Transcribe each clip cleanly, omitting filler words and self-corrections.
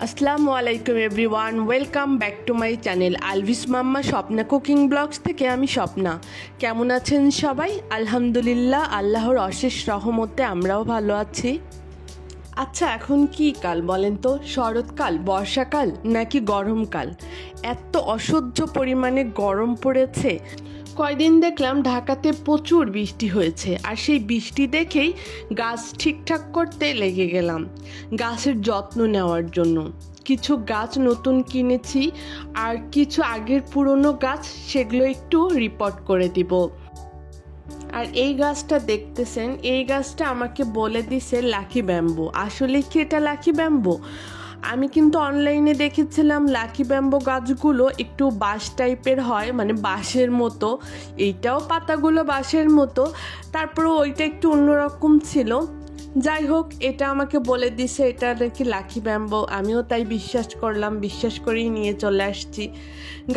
আসসালামু আলাইকুম everyone, welcome back to my channel আলভিস মাম্মা স্বপ্না কুকিং ব্লগস থেকে আমি স্বপ্না। কেমন আছেন সবাই? আলহামদুলিল্লাহ, আল্লাহর অশেষ রহমতে আমরাও ভালো আছি। আচ্ছা, এখন কি কাল বলেন তো? শরৎকাল, বর্ষাকাল নাকি গরমকাল? এত অসহ্য পরিমাণে গরম পড়েছে। কয়দিন দেখলাম ঢাকাতে প্রচুর বৃষ্টি হয়েছে, আর সেই বৃষ্টি দেখেই গাছ ঠিকঠাক করতে লেগে গেলাম, গাছের যত্ন নেওয়ার জন্য। কিছু গাছ নতুন কিনেছি, আর কিছু আগের পুরনো গাছ, সেগুলো একটু রিপোর্ট করে দিব। আর এই গাছটা দেখতেছেন, এই গাছটা আমাকে বলে দিছে লাকি ব্যাম্বো। আসলে কি এটা লাকি ব্যাম্বো? আমি কিন্তু অনলাইনে দেখেছিলাম লাকি ব্যাম্বো গাছগুলো একটু বাঁশ টাইপের হয়, মানে বাঁশের মতো। এইটাও পাতাগুলো বাঁশের মতো, তারপরে ওইটা একটু অন্যরকম ছিল। যাই হোক, এটা আমাকে বলে দিছে এটা নাকি লাকি ব্যাম্বো। আমিও তাই বিশ্বাস করলাম, বিশ্বাস করেই নিয়ে চলে আসছি।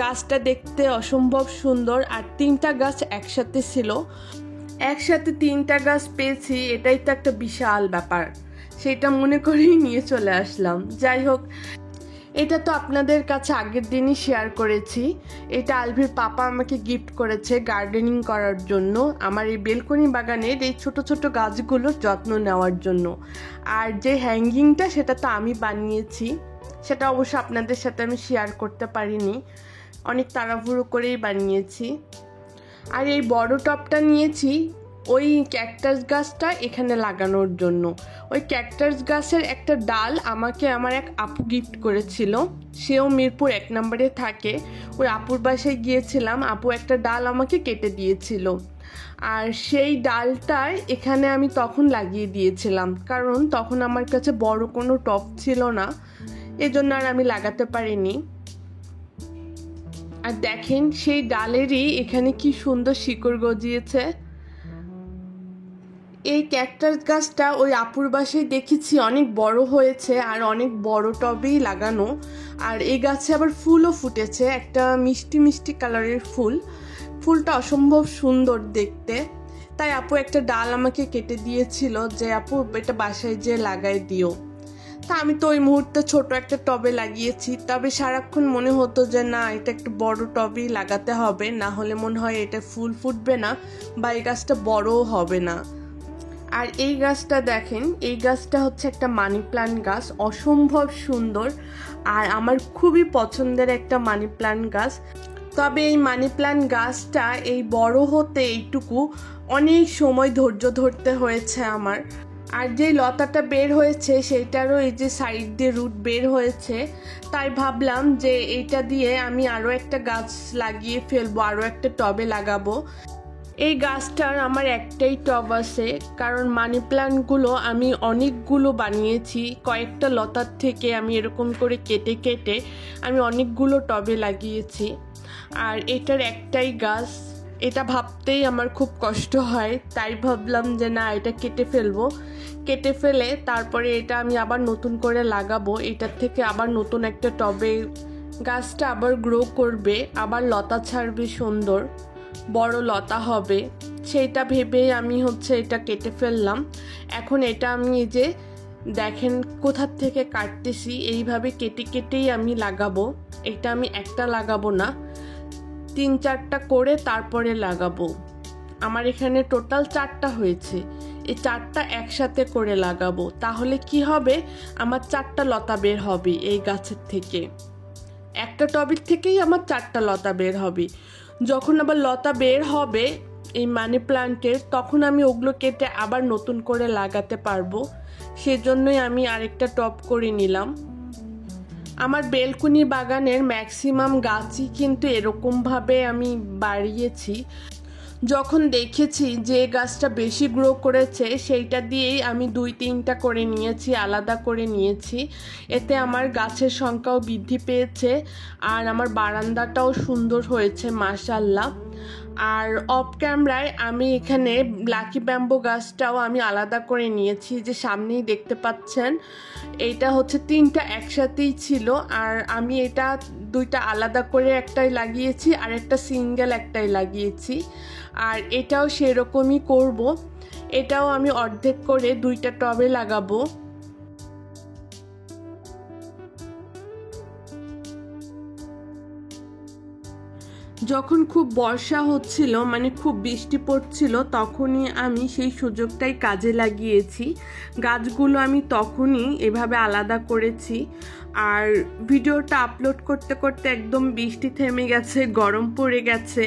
গাছটা দেখতে অসম্ভব সুন্দর, আর 3টা গাছ একসাথে ছিল। একসাথে 3টা গাছ পেয়েছি, এটাই তো একটা বিশাল ব্যাপার। সেটা মনে করেই নিয়ে চলে আসলাম। যাই হোক, এটা তো আপনাদের কাছে আগের দিনই শেয়ার করেছি। এটা আলভির পাপা আমাকে গিফট করেছে গার্ডেনিং করার জন্য, আমার এই বেলকনি বাগানের এই ছোট ছোট গাছগুলোর যত্ন নেওয়ার জন্য। আর যে হ্যাঙ্গিংটা, সেটা তো আমি বানিয়েছি। সেটা অবশ্য আপনাদের সাথে আমি শেয়ার করতে পারিনি, অনেক তাড়াহুড়ো করেই বানিয়েছি। আর এই বড় টবটা নিয়েছি ওই ক্যাকটাস গাছটা এখানে লাগানোর জন্য। ওই ক্যাকটাস গাছের একটা ডাল আমাকে আমার এক আপু গিফট করেছিল। সেও মিরপুর 1 নম্বরে থাকে। ওই আপুর বাসায় গিয়েছিলাম, আপু একটা ডাল আমাকে কেটে দিয়েছিল। আর সেই ডালটাই এখানে আমি তখন লাগিয়ে দিয়েছিলাম, কারণ তখন আমার কাছে বড় কোনো টব ছিল না, এজন্য আর আমি লাগাতে পারিনি। আর দেখেন, সেই ডালেরই এখানে কি সুন্দর শিকড় গজিয়েছে। এই ক্যাকটাস গাছটা ওই আপুর বাসায় দেখেছি অনেক বড় হয়েছে, আর অনেক বড় টবেই লাগানো। আর এই গাছে আবার ফুলও ফুটেছে, একটা মিষ্টি মিষ্টি কালারের ফুল। ফুলটা অসম্ভব সুন্দর দেখতে। তাই আপু একটা ডাল আমাকে কেটে দিয়েছিল যে আপু এটা বাসায় যেয়ে লাগাই দিও। তা আমি তো ওই মুহূর্তে ছোট একটা টবে লাগিয়েছি, তবে সারাক্ষণ মনে হতো যে না, এটা একটু বড় টবেই লাগাতে হবে, না হলে মনে হয় এটা ফুল ফুটবে না বা এই গাছটা বড়ও হবে না। আর এই গাছটা দেখেন, এই গাছটা হচ্ছে একটা মানি প্ল্যান্ট গাছ, অসম্ভব সুন্দর আর আমার খুবই পছন্দের একটা মানি প্ল্যান্ট গাছ। তবে এই মানি প্ল্যান্ট গাছটা এই বড় হতে এইটুকু অনেক সময় ধৈর্য ধরতে হয়েছে আমার। আর যেই লতাটা বের হয়েছে সেইটারও এই যে সাইড দিয়ে রুট বের হয়েছে, তাই ভাবলাম যে এইটা দিয়ে আমি আরও একটা গাছ লাগিয়ে ফেলবো, আরও একটা টবে লাগাবো। এই গাছটার আমার একটাই টব আছে, কারণ মানি প্ল্যান্টগুলো আমি অনেকগুলো বানিয়েছি। কয়েকটা লতার থেকে আমি এরকম করে কেটে কেটে আমি অনেকগুলো টবে লাগিয়েছি। আর এটার একটাই গাছ, এটা ভাবতেই আমার খুব কষ্ট হয়। তাই ভাবলাম যে না, এটা কেটে ফেলবো। কেটে ফেলে তারপরে এটা আমি আবার নতুন করে লাগাবো। এটার থেকে আবার নতুন একটা টবে গাছটা আবার গ্রো করবে, আবার লতা ছাড়বে, সুন্দর বড় লতা হবে। সেইটা ভেবেই আমি এটা কেটে ফেললাম। এখন এটা আমি এই যে দেখেন কোথার থেকে কাটতেছি, এইভাবে কেটে কেটেই আমি লাগাবো। এটা আমি একটা লাগাবো না, 3-4টা করে তারপরে লাগাবো। আমার এখানে টোটাল 4টা হয়েছে, এই 4টা একসাথে করে লাগাবো। তাহলে কি হবে, আমার 4টা লতা বের হবে এই গাছের থেকে। একটা টবের থেকেই আমার 4টা লতা বের হবে। যখন আবার লতা বের হবে এই মানি প্ল্যান্টের, তখন আমি ওগুলো কেটে আবার নতুন করে লাগাতে পারবো। সেজন্যই আমি আরেকটা টব করে নিলাম। আমার বেলকনি বাগানের ম্যাক্সিমাম গাছই কিন্তু এরকমভাবে আমি বাড়িয়েছি। যখন দেখেছি যে গাছটা বেশি গ্রো করেছে, সেইটা দিয়েই আমি 2-3টা করে নিয়েছি, আলাদা করে নিয়েছি। এতে আমার গাছের সংখ্যাও বৃদ্ধি পেয়েছে, আর আমার বারান্দাটাও সুন্দর হয়েছে মাশাআল্লাহ। আর অফ ক্যামেরায় আমি এখানে লাকি ব্যাম্বো গাছটাও আমি আলাদা করে নিয়েছি, যে সামনেই দেখতে পাচ্ছেন। এইটা হচ্ছে 3টা একসাথেই ছিল, আর আমি এটা 2টা আলাদা করে একটাই লাগিয়েছি আর একটা সিঙ্গেল একটাই লাগিয়েছি। আর এটাও সেরকমই করব, এটাও আমি অর্ধেক করে 2টা টবে লাগাবো। যখন খুব বর্ষা হচ্ছিল, মানে খুব বৃষ্টি পড়ছিল, তখনই আমি সেই সুযোগটাই কাজে লাগিয়েছি। গাছগুলো আমি তখনই এভাবে আলাদা করেছি। আর ভিডিওটা আপলোড করতে করতে একদম বৃষ্টি থেমে গেছে, গরম পড়ে গেছে,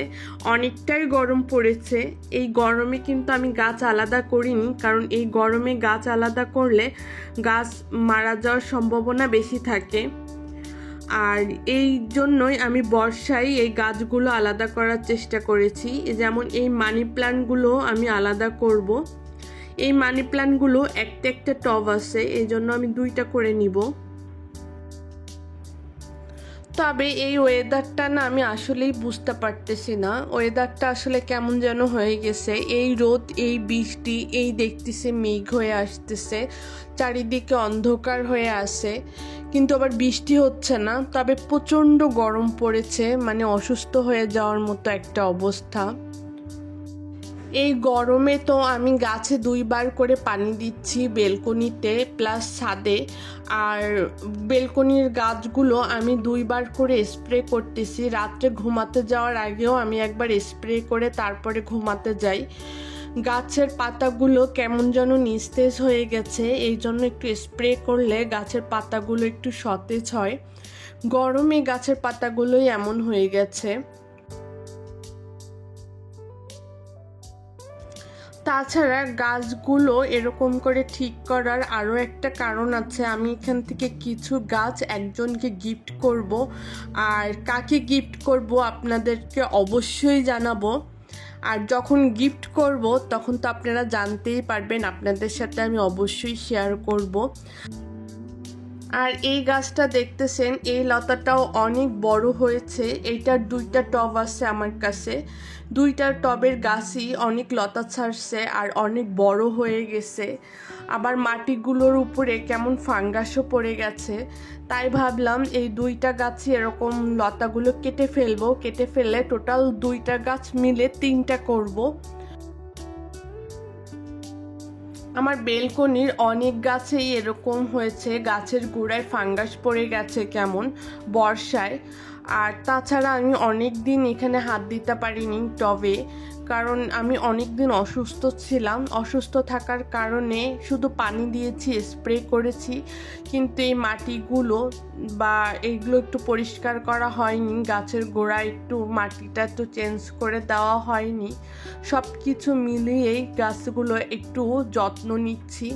অনেকটাই গরম পড়েছে। এই গরমে কিন্তু আমি গাছ আলাদা করিনি, কারণ এই গরমে গাছ আলাদা করলে গাছ মারা যাওয়ার সম্ভাবনা বেশি থাকে। আর এই জন্যই আমি বর্ষায় এই গাছগুলো আলাদা করার চেষ্টা করেছি। যেমন এই মানি প্ল্যান্টগুলো আমি আলাদা করব। এই মানি প্ল্যান্টগুলো একটা একটা টব আছে, এই জন্য আমি 2টা করে নিব। তবে এই ওয়েদারটা না আমি আসলেই বুঝতে পারতেছি না, ওয়েদারটা আসলে কেমন যেন হয়ে গেছে। এই রোদ, এই বৃষ্টি, এই দেখতেছে মেঘ হয়ে আসতেছে, চারিদিকে অন্ধকার হয়ে আসে, কিন্তু আবার বৃষ্টি হচ্ছে না। তবে প্রচণ্ড গরম পড়েছে, মানে অসুস্থ হয়ে যাওয়ার মতো একটা অবস্থা। এই গরমে তো আমি গাছে 2বার করে পানি দিচ্ছি, বেলকনিতে প্লাস ছাদে। আর বেলকনির গাছগুলো আমি 2বার করে স্প্রে করতেছি। রাত্রে ঘুমাতে যাওয়ার আগেও আমি একবার স্প্রে করে তারপরে ঘুমাতে যাই। গাছের পাতাগুলো কেমন যেন নিস্তেজ হয়ে গেছে, এই জন্য একটু স্প্রে করলে গাছের পাতাগুলো একটু সতেজ হয়। গরমে গাছের পাতাগুলোই এমন হয়ে গেছে। তাছাড়া গাছগুলো এরকম করে ঠিক করার আরও একটা কারণ আছে। আমি এখান থেকে কিছু গাছ একজনকে গিফট করব, আর কাকে গিফট করব আপনাদেরকে অবশ্যই জানাবো। আর যখন গিফট করব তখন তো আপনারা জানতেই পারবেন, আপনাদের সাথে আমি অবশ্যই শেয়ার করব। আর এই গাছটা দেখতেছেন, এই লতাটাও অনেক বড় হয়েছে। এইটার 2টা টব আছে আমার কাছে, 2টা টবের গাছই অনেক লতা ছাড়ছে আর অনেক বড় হয়ে গেছে। আবার মাটিগুলোর উপরে কেমন ফাঙ্গাসও পড়ে গেছে, তাই ভাবলাম এই 2টা গাছই এরকম লতাগুলো কেটে ফেলবো। কেটে ফেললে টোটাল 2টা গাছ মিলে 3টা করব। আমার বেলকনির অনেক গাছেই এরকম হয়েছে, গাছের গোড়ায় ফাঙ্গাস পড়ে গেছে কেমন বর্ষায়। আর তাছাড়া আমি অনেক দিন এখানে হাত দিতে পারিনি টবে, কারণ আমি অনেক দিন অসুস্থ ছিলাম। অসুস্থ থাকার কারণে শুধু পানি দিয়েছি, স্প্রে করেছি, কিন্তু এই মাটিগুলো বা এইগুলো একটু পরিষ্কার করা হয়নি। গাছের গোড়ায় একটু মাটিটা একটু চেঞ্জ করে দেওয়া হয়নি। সব কিছু মিলিয়েই গাছগুলো একটু যত্ন নিচ্ছি।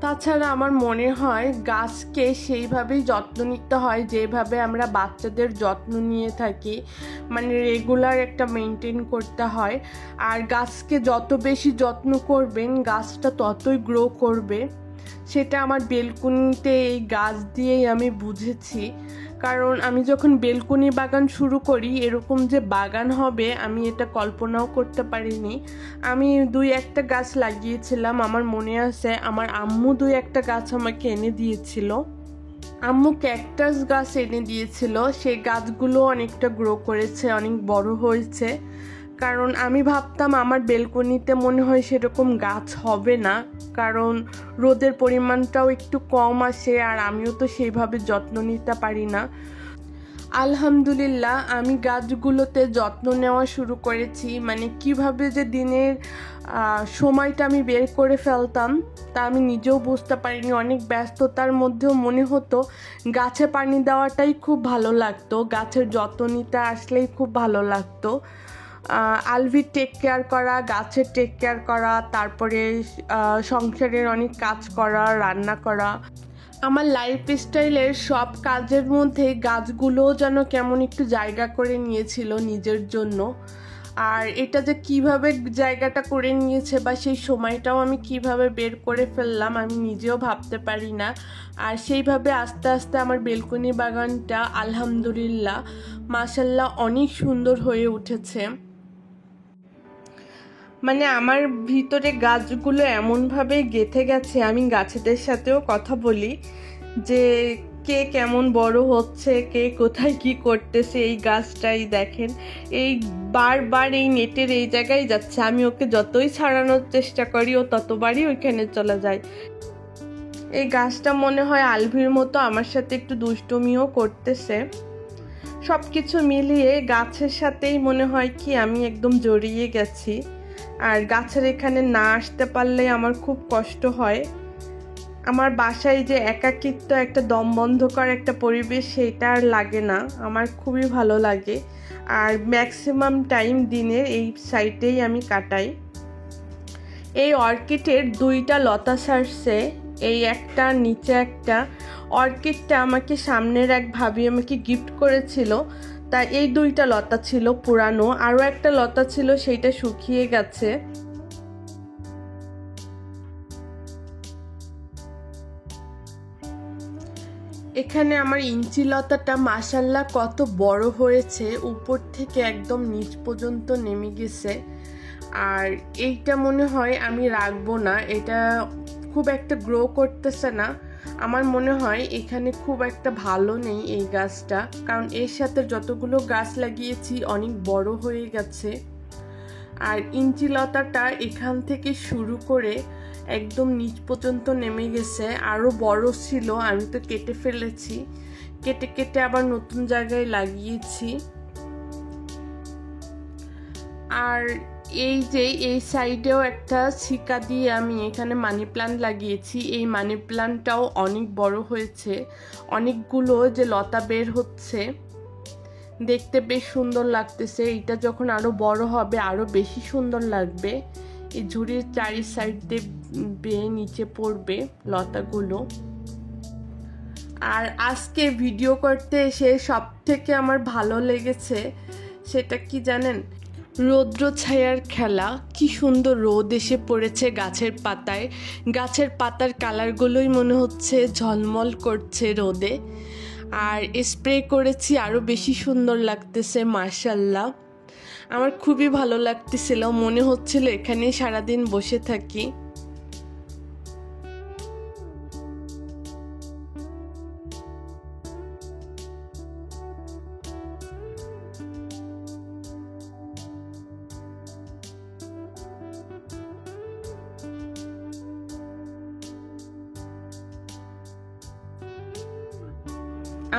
তাছাড়া আমার মনে হয় গাছকে সেইভাবেই যত্ন নিতে হয় যেভাবে আমরা বাচ্চাদের যত্ন নিয়ে থাকি, মানে রেগুলার একটা মেনটেন করতে হয়। আর গাছকে যত বেশি যত্ন করবেন গাছটা ততই গ্রো করবে। সেটা আমার বেলকনিতে এই গাছ দিয়েই আমি বুঝেছি। কারণ আমি যখন বেলকনি বাগান শুরু করি, এরকম যে বাগান হবে আমি এটা কল্পনাও করতে পারিনি। আমি 2-1টা গাছ লাগিয়েছিলাম, আমার মনে আছে আমার আম্মু 2-1টা গাছ আমাকে এনে দিয়েছিল। আম্মু ক্যাকটাস গাছ এনে দিয়েছিল, সেই গাছগুলো অনেকটা গ্রো করেছে, অনেক বড় হয়েছে। কারণ আমি ভাবতাম আমার বেলকনিতে মনে হয় সেরকম গাছ হবে না, কারণ রোদের পরিমাণটাও একটু কম আসে, আর আমিও তো সেইভাবে যত্ন নিতে পারি না। আলহামদুলিল্লাহ আমি গাছগুলোতে যত্ন নেওয়া শুরু করেছি। মানে কিভাবে যে দিনের সময়টা আমি বের করে ফেলতাম তা আমি নিজেও বুঝতে পারিনি। অনেক ব্যস্ততার মধ্যেও মনে হতো গাছে পানি দেওয়াটাই খুব ভালো লাগতো, গাছের যত্ন নিতে আসলেই খুব ভালো লাগতো। আলভির টেক কেয়ার করা, গাছের টেক কেয়ার করা, তারপরে সংসারের অনেক কাজ করা, রান্না করা, আমার লাইফস্টাইলের সব কাজের মধ্যে গাছগুলোও যেন কেমন একটু জায়গা করে নিয়েছিল নিজের জন্য। আর এটা যে কিভাবে জায়গাটা করে নিয়েছে বা সেই সময়টাও আমি কিভাবে বের করে ফেললাম আমি নিজেও ভাবতে পারি না। আর সেইভাবে আস্তে আস্তে আমার বেলকনি বাগানটা আলহামদুলিল্লাহ মাশাআল্লাহ অনেক সুন্দর হয়ে উঠেছে। মানে আমার ভিতরে গাছগুলো এমনভাবে গেঁথে গেছে, আমি গাছেদের সাথেও কথা বলি যে কে কেমন বড় হচ্ছে, কে কোথায় কি করতেছে। এই গাছটাই দেখেন, এই বারবার এই নেটের এই জায়গায় যাচ্ছে, আমি ওকে যতই ছাড়ানোর চেষ্টা করি ও ততবারই ওইখানে চলে যায়। এই গাছটা মনে হয় আলভির মতো আমার সাথে একটু দুষ্টুমিও করতেছে। সব কিছু মিলিয়ে গাছের সাথেই মনে হয় কি আমি একদম জড়িয়ে গেছি। আর গাছের এখানে না আসতে পারলে আমার খুব কষ্ট হয়। আমার বাসায় যে একাকিত্ব, একটা দমবন্ধকর একটা পরিবেশ, সেইটা আর লাগে না, আমার খুবই ভালো লাগে। আর ম্যাক্সিমাম টাইম দিনের এই সাইডেই আমি কাটাই। এই অর্কিডের দুইটা লতা ছাড়ছে, এই একটা নিচে একটা। অর্কিডটা আমাকে সামনের এক ভাবি আমাকে গিফট করেছিল, তাই এই দুইটা লতা ছিল পুরানো, আরও একটা লতা ছিল সেইটা শুকিয়ে গেছে। এখানে আমার ইঞ্চি লতাটা মাশাআল্লাহ কত বড় হয়েছে, উপর থেকে একদম নিচ পর্যন্ত নেমে গেছে। আর এইটা মনে হয় আমি রাখবো না, এটা খুব একটা গ্রো করতেছে না। আমার মনে হয় এখানে খুব একটা ভালো নেই এই গাছটা, কারণ এর সাথে যতগুলো গাছ লাগিয়েছি অনেক বড় হয়ে গেছে। আর ইঞ্চি লতাটা এখান থেকে শুরু করে একদম নিচ পর্যন্ত নেমে গেছে, আরও বড় ছিল, আমি তো কেটে ফেলেছি, কেটে কেটে আবার নতুন জায়গায় লাগিয়েছি। আর এই যে এই সাইডেও একটা ছিকা দিয়ে আমি এখানে মানি প্লান্ট লাগিয়েছি, এই মানি প্লান্টটাও অনেক বড় হয়েছে, অনেকগুলো যে লতা বের হচ্ছে, দেখতে বেশ সুন্দর লাগতেছে। এটা যখন আরো বড় হবে আরো বেশি সুন্দর লাগবে। এই ঝুড়ির চারি সাইড দিয়ে বেয়ে নিচে পড়বে লতাগুলো। আর আজকে ভিডিও করতে এসে সব থেকে আমার ভালো লেগেছে সেটা কি জানেন, রৌদ্র ছায়ার খেলা। কি সুন্দর রোদ এসে পড়েছে গাছের পাতায়, গাছের পাতার কালারগুলোই মনে হচ্ছে ঝলমল করছে রোদে। আর স্প্রে করেছি, আরও বেশি সুন্দর লাগতেছে মাশাআল্লাহ। আমার খুবই ভালো লাগতেছিল, মনে হচ্ছিল এখানেই সারাদিন বসে থাকি।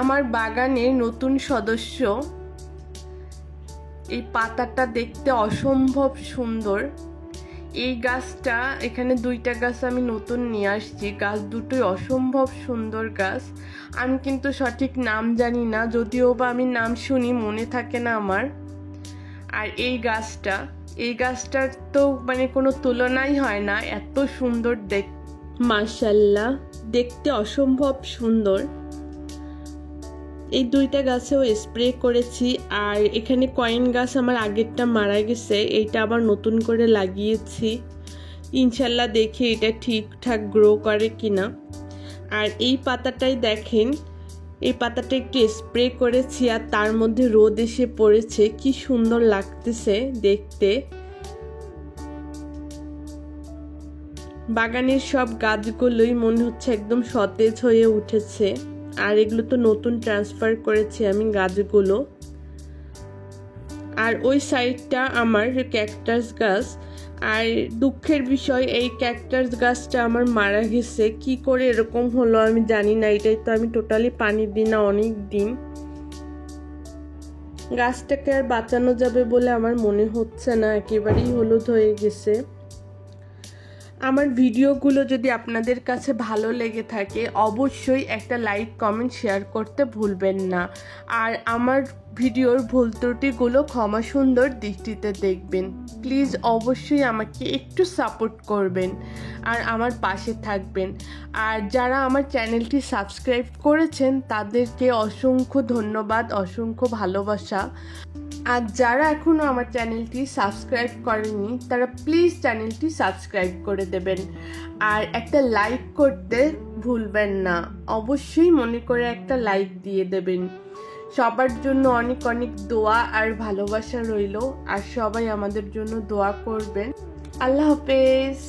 আমার বাগানের নতুন সদস্য, এই পাতাটা দেখতে অসম্ভব সুন্দর। এই গাছটা, এখানে দুইটা গাছ আমি নতুন নিয়ে আসছি, গাছ দুটোই অসম্ভব সুন্দর গাছ। আমি কিন্তু সঠিক নাম জানি না, যদিও বা আমি নাম শুনি মনে থাকে না আমার। আর এই গাছটার তো মানে কোনো তুলনাই হয় না, এত সুন্দর মাশাআল্লাহ, দেখতে অসম্ভব সুন্দর। এই দুইটা গাছেও স্প্রে করেছি। আর এখানে কয়েন গাছ আমার আগেরটা মারা গেছে, এইটা আবার নতুন করে লাগিয়েছি, ইনশাল্লাহ দেখি এটা ঠিকঠাক গ্রো করে কিনা। আর এই পাতাটাই দেখেন, এই পাতাটা একটু স্প্রে করেছি আর তার মধ্যে রোদ এসে পড়েছে, কি সুন্দর লাগতেছে দেখতে। বাগানের সব গাছগুলোই মনে হচ্ছে একদম সতেজ হয়ে উঠেছে। আর এগুলো তো নতুন ট্রান্সফার করেছি আমি গাছগুলো। আর ওই সাইডটা আমার ক্যাকটাস গাছ। আর দুঃখের বিষয়, এই ক্যাকটাস গাছটা আমার মারা গেছে, কি করে এরকম হলো আমি জানি না। এটাই তো আমি টোটালি পানি দিই না অনেক দিন। গাছটাকে আর বাঁচানো যাবে বলে আমার মনে হচ্ছে না, একেবারেই হলুদ হয়ে গেছে। আমার ভিডিওগুলো যদি আপনাদের কাছে ভালো লেগে থাকে অবশ্যই একটা লাইক, কমেন্ট, শেয়ার করতে ভুলবেন না। আর আমার ভিডিওর ভুল ত্রুটিগুলো ক্ষমা সুন্দর দৃষ্টিতে দেখবেন। প্লিজ অবশ্যই আমাকে একটু সাপোর্ট করবেন আর আমার পাশে থাকবেন। আর যারা আমার চ্যানেলটি সাবস্ক্রাইব করেছেন তাদেরকে অসংখ্য ধন্যবাদ, অসংখ্য ভালোবাসা। আর যারা এখনো আমার চ্যানেলটি সাবস্ক্রাইব করেনি তারা প্লিজ চ্যানেলটি সাবস্ক্রাইব করে দেবেন, আর একটা লাইক করতে ভুলবেন না, অবশ্যই মনে করে একটা লাইক দিয়ে দেবেন। সবার জন্য অনেক অনেক দোয়া আর ভালোবাসা রইল, আর সবাই আমাদের জন্য দোয়া করবেন। আল্লাহ হাফেজ।